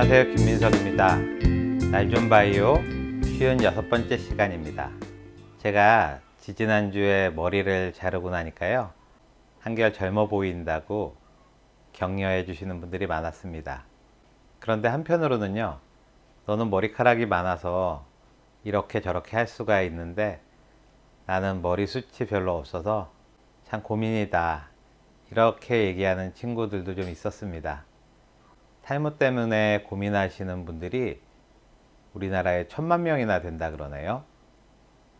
안녕하세요, 김민석입니다. 날 좀 봐요 56번째 시간입니다. 제가 지지난주에 머리를 자르고 나니까요, 한결 젊어 보인다고 격려해 주시는 분들이 많았습니다. 그런데 한편으로는요, 너는 머리카락이 많아서 이렇게 저렇게 할 수가 있는데 나는 머리숱이 별로 없어서 참 고민이다, 이렇게 얘기하는 친구들도 좀 있었습니다. 탈모 때문에 고민하시는 분들이 우리나라에 1000만 명이나 된다 그러네요.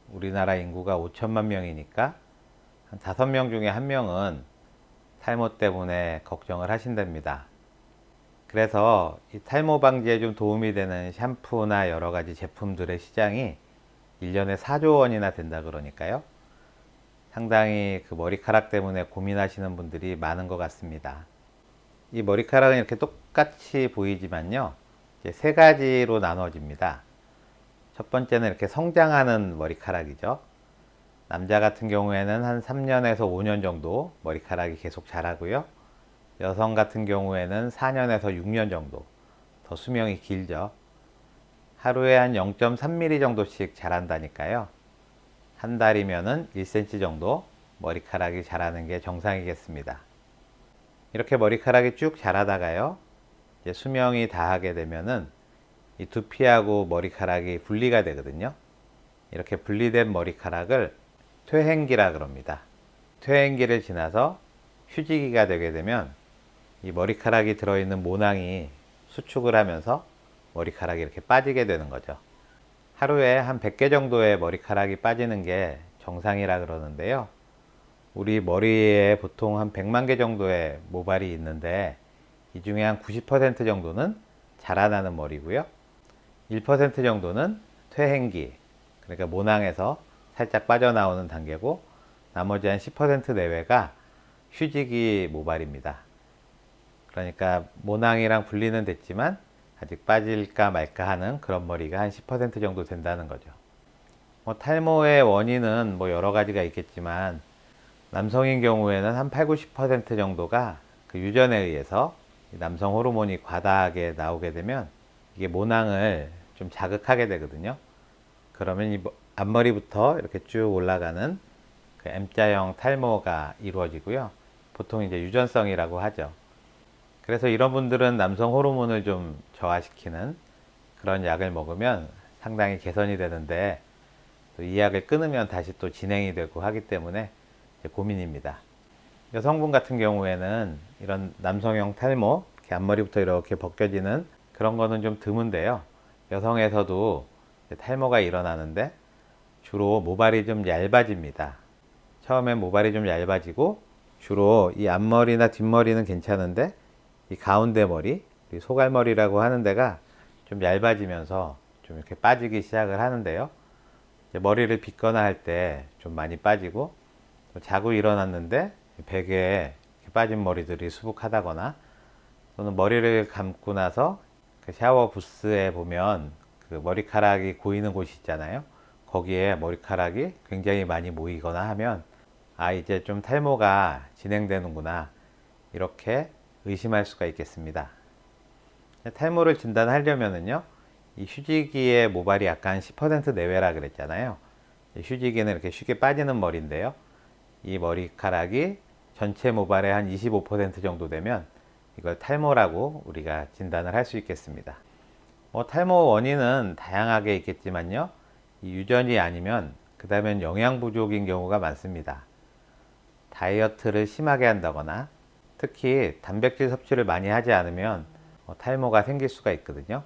우리나라 인구가 5천만 명이니까 한 5명 중에 1명은 탈모 때문에 걱정을 하신답니다. 그래서 이 탈모 방지에 좀 도움이 되는 샴푸나 여러 가지 제품들의 시장이 1년에 4조 원이나 된다 그러니까요, 상당히 그 머리카락 때문에 고민하시는 분들이 많은 것 같습니다. 이 머리카락은 이렇게 똑같이 보이지만요, 이제 세 가지로 나눠집니다. 첫 번째는 이렇게 성장하는 머리카락이죠. 남자 같은 경우에는 한 3년에서 5년 정도 머리카락이 계속 자라고요. 여성 같은 경우에는 4년에서 6년 정도 더 수명이 길죠. 하루에 한 0.3mm 정도씩 자란다니까요. 한 달이면은 1cm 정도 머리카락이 자라는 게 정상이겠습니다. 이렇게 머리카락이 쭉 자라다가요, 이제 수명이 다하게 되면은 이 두피하고 머리카락이 분리가 되거든요. 이렇게 분리된 머리카락을 퇴행기라 그럽니다. 퇴행기를 지나서 휴지기가 되게 되면 이 머리카락이 들어있는 모낭이 수축을 하면서 머리카락이 이렇게 빠지게 되는 거죠. 하루에 한 100개 정도의 머리카락이 빠지는 게 정상이라 그러는데요. 우리 머리에 보통 한 100만 개 정도의 모발이 있는데 이 중에 한 90% 정도는 자라나는 머리고요. 1% 정도는 퇴행기, 그러니까 모낭에서 살짝 빠져나오는 단계고, 나머지 한 10% 내외가 휴지기 모발입니다. 그러니까 모낭이랑 분리는 됐지만 아직 빠질까 말까 하는 그런 머리가 한 10% 정도 된다는 거죠. 탈모의 원인은 여러 가지가 있겠지만 남성인 경우에는 한 8, 90% 정도가 그 유전에 의해서 남성 호르몬이 과다하게 나오게 되면 이게 모낭을 좀 자극하게 되거든요. 그러면 이 앞머리부터 이렇게 쭉 올라가는 그 M자형 탈모가 이루어지고요. 보통 이제 유전성이라고 하죠. 그래서 이런 분들은 남성 호르몬을 좀 저하시키는 그런 약을 먹으면 상당히 개선이 되는데, 이 약을 끊으면 다시 또 진행이 되고 하기 때문에 고민입니다. 여성분 같은 경우에는 이런 남성형 탈모, 이렇게 앞머리부터 이렇게 벗겨지는 그런 거는 좀 드문데요. 여성에서도 탈모가 일어나는데 주로 모발이 좀 얇아집니다. 처음엔 모발이 좀 얇아지고 주로 이 앞머리나 뒷머리는 괜찮은데 이 가운데 머리, 소갈머리라고 하는 데가 좀 얇아지면서 좀 이렇게 빠지기 시작을 하는데요. 머리를 빗거나 할 때 좀 많이 빠지고, 자고 일어났는데 베개에 빠진 머리들이 수북하다거나, 또는 머리를 감고 나서 그 샤워 부스에 보면 그 머리카락이 고이는 곳이 있잖아요. 거기에 머리카락이 굉장히 많이 모이거나 하면 이제 좀 탈모가 진행되는구나, 이렇게 의심할 수가 있겠습니다. 탈모를 진단하려면은요, 이 휴지기의 모발이 약간 10% 내외라 그랬잖아요. 휴지기는 이렇게 쉽게 빠지는 머리인데요, 이 머리카락이 전체 모발의 한 25% 정도 되면 이걸 탈모라고 우리가 진단을 할 수 있겠습니다. 탈모 원인은 다양하게 있겠지만요, 이 유전이 아니면 그 다음엔 영양 부족인 경우가 많습니다. 다이어트를 심하게 한다거나 특히 단백질 섭취를 많이 하지 않으면 탈모가 생길 수가 있거든요.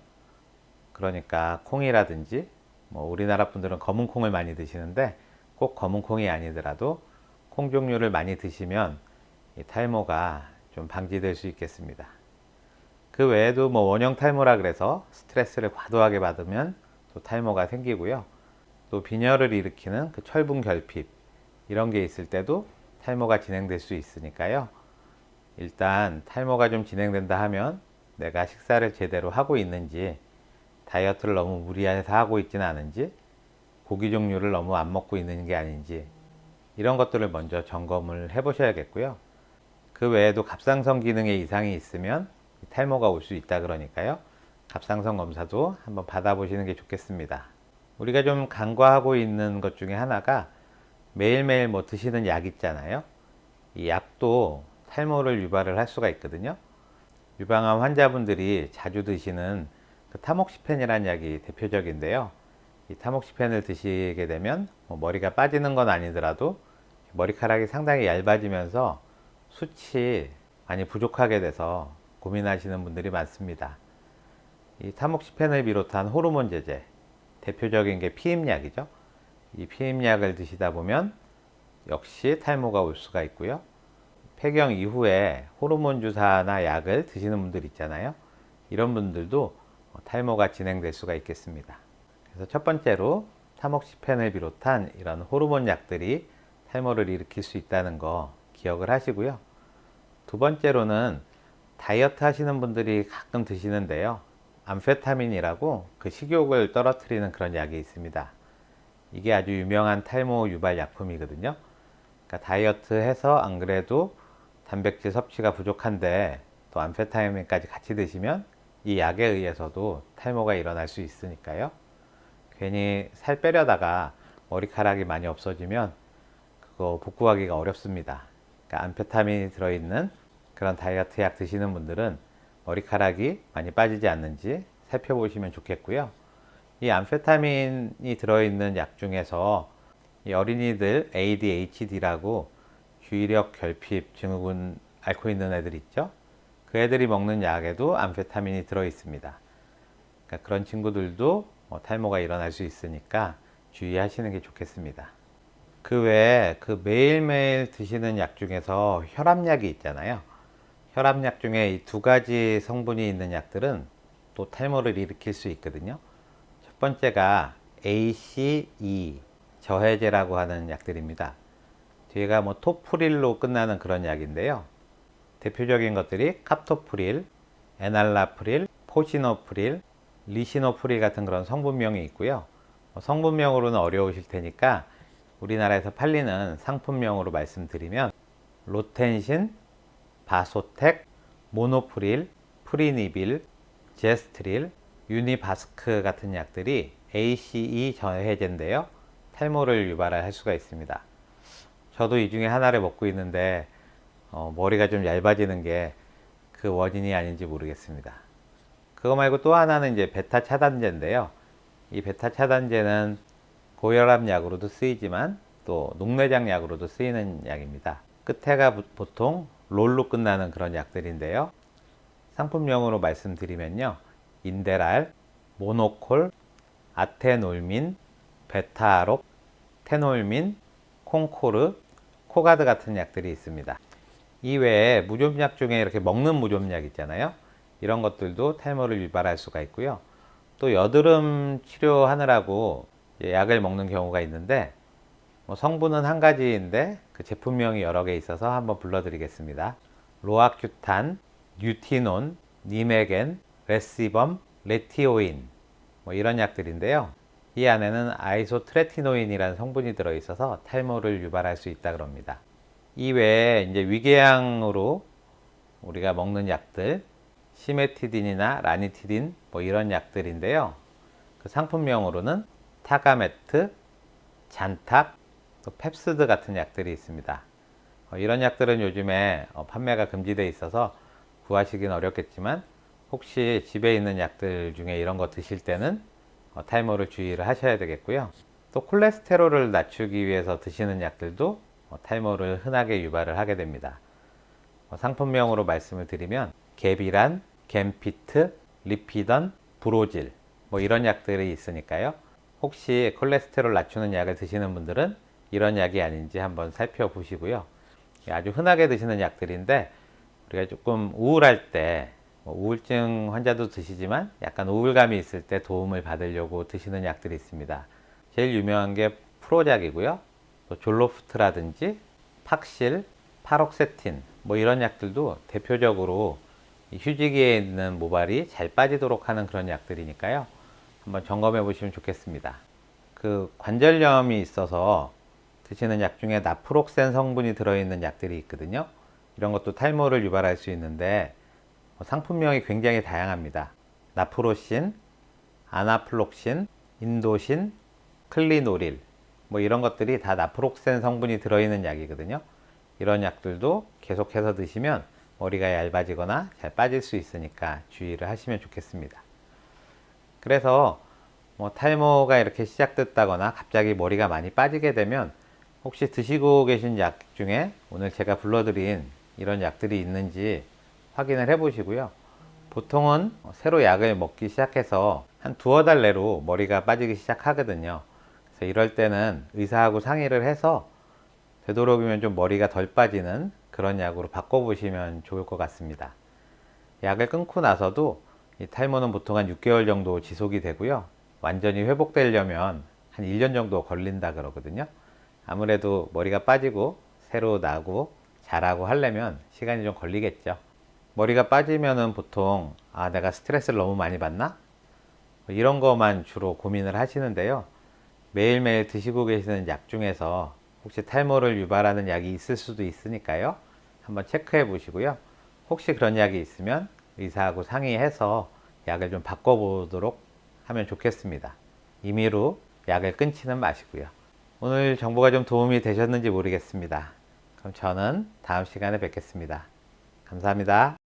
그러니까 콩이라든지, 우리나라 분들은 검은 콩을 많이 드시는데 꼭 검은 콩이 아니더라도 콩 종류를 많이 드시면 이 탈모가 좀 방지될 수 있겠습니다. 그 외에도 원형 탈모라 그래서 스트레스를 과도하게 받으면 또 탈모가 생기고요. 또 빈혈을 일으키는 그 철분 결핍, 이런 게 있을 때도 탈모가 진행될 수 있으니까요. 일단 탈모가 좀 진행된다 하면 내가 식사를 제대로 하고 있는지, 다이어트를 너무 무리해서 하고 있지는 않은지, 고기 종류를 너무 안 먹고 있는 게 아닌지, 이런 것들을 먼저 점검을 해 보셔야겠고요. 그 외에도 갑상선 기능에 이상이 있으면 탈모가 올 수 있다 그러니까요. 갑상선 검사도 한번 받아보시는 게 좋겠습니다. 우리가 좀 간과하고 있는 것 중에 하나가 매일매일 뭐 드시는 약 있잖아요. 이 약도 탈모를 유발을 할 수가 있거든요. 유방암 환자분들이 자주 드시는 그 타목시펜이라는 약이 대표적인데요. 이 타목시펜을 드시게 되면 뭐 머리가 빠지는 건 아니더라도 머리카락이 상당히 얇아지면서 숱이 많이 부족하게 돼서 고민하시는 분들이 많습니다. 이 타목시펜을 비롯한 호르몬 제제, 대표적인 게 피임약이죠. 이 피임약을 드시다 보면 역시 탈모가 올 수가 있고요. 폐경 이후에 호르몬 주사나 약을 드시는 분들 있잖아요. 이런 분들도 탈모가 진행될 수가 있겠습니다. 그래서 첫 번째로 타목시펜을 비롯한 이런 호르몬 약들이 탈모를 일으킬 수 있다는 거 기억을 하시고요. 두 번째로는 다이어트 하시는 분들이 가끔 드시는데요. 암페타민이라고 그 식욕을 떨어뜨리는 그런 약이 있습니다. 이게 아주 유명한 탈모 유발 약품이거든요. 그러니까 다이어트 해서 안 그래도 단백질 섭취가 부족한데 또 암페타민까지 같이 드시면 이 약에 의해서도 탈모가 일어날 수 있으니까요. 괜히 살 빼려다가 머리카락이 많이 없어지면 그거 복구하기가 어렵습니다. 그러니까 암페타민이 들어있는 그런 다이어트 약 드시는 분들은 머리카락이 많이 빠지지 않는지 살펴보시면 좋겠고요. 이 암페타민이 들어있는 약 중에서 이 어린이들 ADHD라고 주의력 결핍 증후군 앓고 있는 애들 있죠? 그 애들이 먹는 약에도 암페타민이 들어있습니다. 그러니까 그런 친구들도 탈모가 일어날 수 있으니까 주의하시는 게 좋겠습니다. 그 외에 그 매일매일 드시는 약 중에서 혈압약이 있잖아요. 혈압약 중에 이 두 가지 성분이 있는 약들은 또 탈모를 일으킬 수 있거든요. 첫 번째가 ACE 저해제라고 하는 약들입니다. 뒤에가 뭐 토프릴로 끝나는 그런 약인데요. 대표적인 것들이 캅토프릴, 에날라프릴, 포시노프릴, 리시노프릴 같은 그런 성분명이 있고요. 성분명으로는 어려우실 테니까 우리나라에서 팔리는 상품명으로 말씀드리면 로텐신, 바소텍, 모노프릴, 프리니빌, 제스트릴, 유니바스크 같은 약들이 ACE 저해제인데요. 탈모를 유발할 수가 있습니다. 저도 이 중에 하나를 먹고 있는데 머리가 좀 얇아지는 게 그 원인이 아닌지 모르겠습니다. 그거 말고 또 하나는 이제 베타 차단제인데요. 이 베타 차단제는 고혈압 약으로도 쓰이지만 또 녹내장 약으로도 쓰이는 약입니다. 끝에가 보통 롤로 끝나는 그런 약들인데요. 상품명으로 말씀드리면요. 인데랄, 모노콜, 아테놀민, 베타아롭, 테놀민, 콩코르, 코가드 같은 약들이 있습니다. 이외에 무좀약 중에 이렇게 먹는 무좀약 있잖아요. 이런 것들도 탈모를 유발할 수가 있고요. 또 여드름 치료하느라고 약을 먹는 경우가 있는데 성분은 한 가지인데 그 제품명이 여러 개 있어서 한번 불러드리겠습니다. 로아큐탄, 뉴티논, 니메겐, 레시범, 레티오인 이런 약들인데요. 이 안에는 아이소트레티노인이라는 성분이 들어있어서 탈모를 유발할 수 있다 그럽니다. 이외에 이제 위궤양으로 우리가 먹는 약들, 시메티딘이나 라니티딘 이런 약들인데요. 그 상품명으로는 타가메트, 잔탁, 또 펩스드 같은 약들이 있습니다. 이런 약들은 요즘에 판매가 금지되어 있어서 구하시긴 어렵겠지만 혹시 집에 있는 약들 중에 이런 거 드실 때는 탈모를 주의를 하셔야 되겠고요. 또 콜레스테롤을 낮추기 위해서 드시는 약들도 탈모를 흔하게 유발을 하게 됩니다. 상품명으로 말씀을 드리면 게비란, 겜피트, 리피던, 브로질 이런 약들이 있으니까요. 혹시 콜레스테롤 낮추는 약을 드시는 분들은 이런 약이 아닌지 한번 살펴보시고요. 아주 흔하게 드시는 약들인데 우리가 조금 우울할 때 우울증 환자도 드시지만 약간 우울감이 있을 때 도움을 받으려고 드시는 약들이 있습니다. 제일 유명한 게 프로작이고요. 또 졸로프트라든지 팍실, 파록세틴 이런 약들도 대표적으로 휴지기에 있는 모발이 잘 빠지도록 하는 그런 약들이니까요. 한번 점검해 보시면 좋겠습니다. 그 관절염이 있어서 드시는 약 중에 나프록센 성분이 들어있는 약들이 있거든요. 이런 것도 탈모를 유발할 수 있는데 상품명이 굉장히 다양합니다. 나프로신, 아나플록신, 인도신, 클리노릴 뭐 이런 것들이 다 나프록센 성분이 들어있는 약이거든요. 이런 약들도 계속해서 드시면 머리가 얇아지거나 잘 빠질 수 있으니까 주의를 하시면 좋겠습니다. 그래서 뭐 탈모가 이렇게 시작됐다거나 갑자기 머리가 많이 빠지게 되면 혹시 드시고 계신 약 중에 오늘 제가 불러드린 이런 약들이 있는지 확인을 해 보시고요. 보통은 새로 약을 먹기 시작해서 한 두어 달 내로 머리가 빠지기 시작하거든요. 그래서 이럴 때는 의사하고 상의를 해서 되도록이면 좀 머리가 덜 빠지는 그런 약으로 바꿔보시면 좋을 것 같습니다. 약을 끊고 나서도 이 탈모는 보통 한 6개월 정도 지속이 되고요. 완전히 회복되려면 한 1년 정도 걸린다 그러거든요. 아무래도 머리가 빠지고 새로 나고 자라고 하려면 시간이 좀 걸리겠죠. 머리가 빠지면은 보통 내가 스트레스를 너무 많이 받나? 이런 것만 주로 고민을 하시는데요. 매일매일 드시고 계시는 약 중에서 혹시 탈모를 유발하는 약이 있을 수도 있으니까요. 한번 체크해 보시고요. 혹시 그런 약이 있으면 의사하고 상의해서 약을 좀 바꿔보도록 하면 좋겠습니다. 임의로 약을 끊지는 마시고요. 오늘 정보가 좀 도움이 되셨는지 모르겠습니다. 그럼 저는 다음 시간에 뵙겠습니다. 감사합니다.